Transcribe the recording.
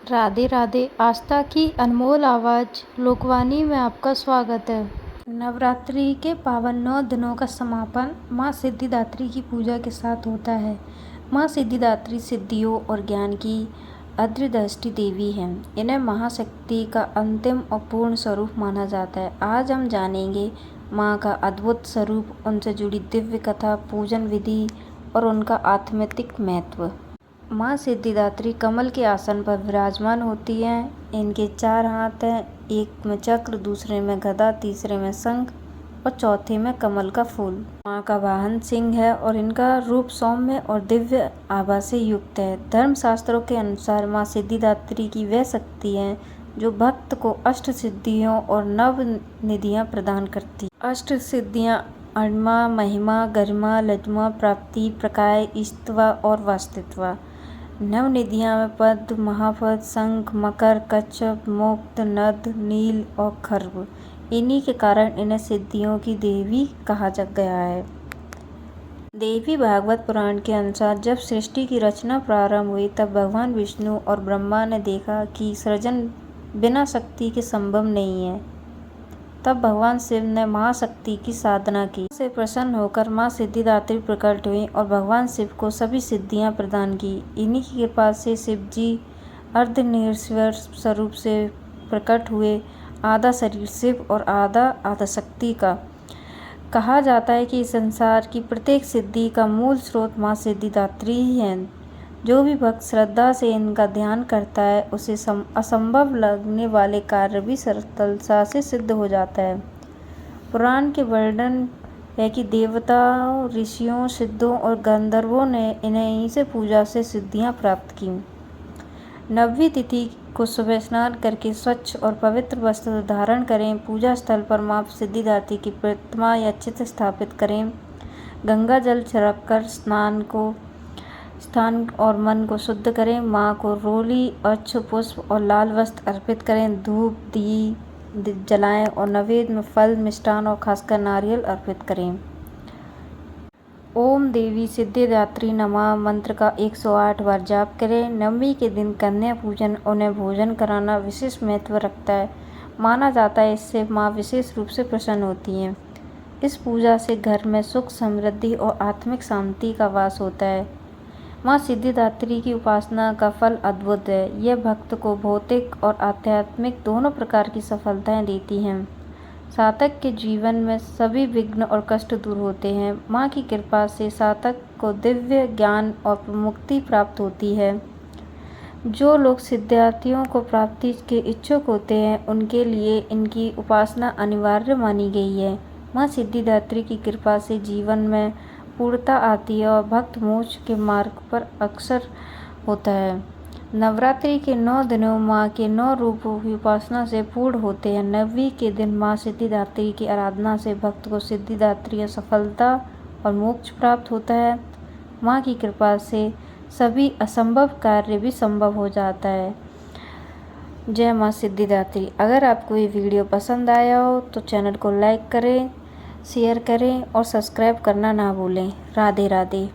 राधे राधे। आस्था की अनमोल आवाज़ लोकवाणी में आपका स्वागत है। नवरात्रि के पावन 9 दिनों का समापन माँ सिद्धिदात्री की पूजा के साथ होता है। माँ सिद्धिदात्री सिद्धियों और ज्ञान की अदृष्टि देवी हैं। इन्हें महाशक्ति का अंतिम और पूर्ण स्वरूप माना जाता है। आज हम जानेंगे माँ का अद्भुत स्वरूप, उनसे जुड़ी दिव्य कथा, पूजन विधि और उनका आध्यात्मिक महत्व। माँ सिद्धिदात्री कमल के आसन पर विराजमान होती हैं। इनके 4 हाथ हैं, एक में चक्र, दूसरे में गदा, तीसरे में शंख और चौथे में कमल का फूल। माँ का वाहन सिंह है और इनका रूप सौम्य और दिव्य आभा से युक्त है। धर्मशास्त्रों के अनुसार माँ सिद्धिदात्री की वह शक्ति है जो भक्त को अष्ट सिद्धियों और नव निधियाँ प्रदान करती। अष्ट सिद्धियाँ अणिमा, महिमा, गरिमा, लज्मा, प्राप्ति, प्रकाय, ईस्तवा और वास्तविकता। नवनिधियाँ में पद्म, महापद, शंख, मकर, कच्छप, मुक्त, नद, नील और खर्व। इन्हीं के कारण इन्हें सिद्धियों की देवी कहा गया है। देवी भागवत पुराण के अनुसार जब सृष्टि की रचना प्रारंभ हुई तब भगवान विष्णु और ब्रह्मा ने देखा कि सृजन बिना शक्ति के संभव नहीं है। तब भगवान शिव ने महाशक्ति की साधना की। से प्रसन्न होकर माँ सिद्धिदात्री प्रकट हुई और भगवान शिव को सभी सिद्धियां प्रदान की। इन्हीं की कृपा से शिव जी अर्धनिरीश्वर स्वरूप से प्रकट हुए। आधा शरीर शिव और आधा आदिशक्ति का। कहा जाता है कि संसार की प्रत्येक सिद्धि का मूल स्रोत माँ सिद्धिदात्री ही है। जो भी भक्त श्रद्धा से इनका ध्यान करता है उसे असंभव लगने वाले कार्य भी सरलता से सिद्ध हो जाता है। पुराण के वर्णन है कि देवताओं, ऋषियों, सिद्धों और गंधर्वों ने इन्हें से पूजा से सिद्धियां प्राप्त की। 9वीं तिथि को सुबह स्नान करके स्वच्छ और पवित्र वस्त्र धारण करें। पूजा स्थल पर माँ सिद्धिदात्री की प्रतिमा या चित्र स्थापित करें। गंगा जल छिड़ककर स्थान और मन को शुद्ध करें। माँ को रोली, अक्ष, पुष्प और लाल वस्त्र अर्पित करें। धूप दीप जलाएं और नैवेद्य में फल, मिष्टान और खासकर नारियल अर्पित करें। ओम देवी सिद्धिदात्री नमः मंत्र का 108 बार जाप करें। नवमी के दिन कन्या पूजन, उन्हें भोजन कराना विशेष महत्व रखता है। माना जाता है इससे माँ विशेष रूप से प्रसन्न होती हैं। इस पूजा से घर में सुख, समृद्धि और आत्मिक शांति का वास होता है। माँ सिद्धिदात्री की उपासना का फल अद्भुत है। यह भक्त को भौतिक और आध्यात्मिक दोनों प्रकार की सफलताएं देती हैं। साधक के जीवन में सभी विघ्न और कष्ट दूर होते हैं। माँ की कृपा से साधक को दिव्य ज्ञान और मुक्ति प्राप्त होती है। जो लोग सिद्धियों को प्राप्ति के इच्छुक होते हैं उनके लिए इनकी उपासना अनिवार्य मानी गई है। माँ सिद्धिदात्री की कृपा से जीवन में पूर्णता आती है और भक्त मोक्ष के मार्ग पर अग्रसर होता है। नवरात्रि के 9 दिनों माँ के 9 रूपों की उपासना से पूर्ण होते हैं। 9वीं के दिन माँ सिद्धिदात्री की आराधना से भक्त को सिद्धिदात्री सफलता और मोक्ष प्राप्त होता है। माँ की कृपा से सभी असंभव कार्य भी संभव हो जाता है। जय माँ सिद्धिदात्री। अगर आपको ये वीडियो पसंद आया हो तो चैनल को लाइक करें, शेयर करें और सब्सक्राइब करना ना भूलें। राधे राधे।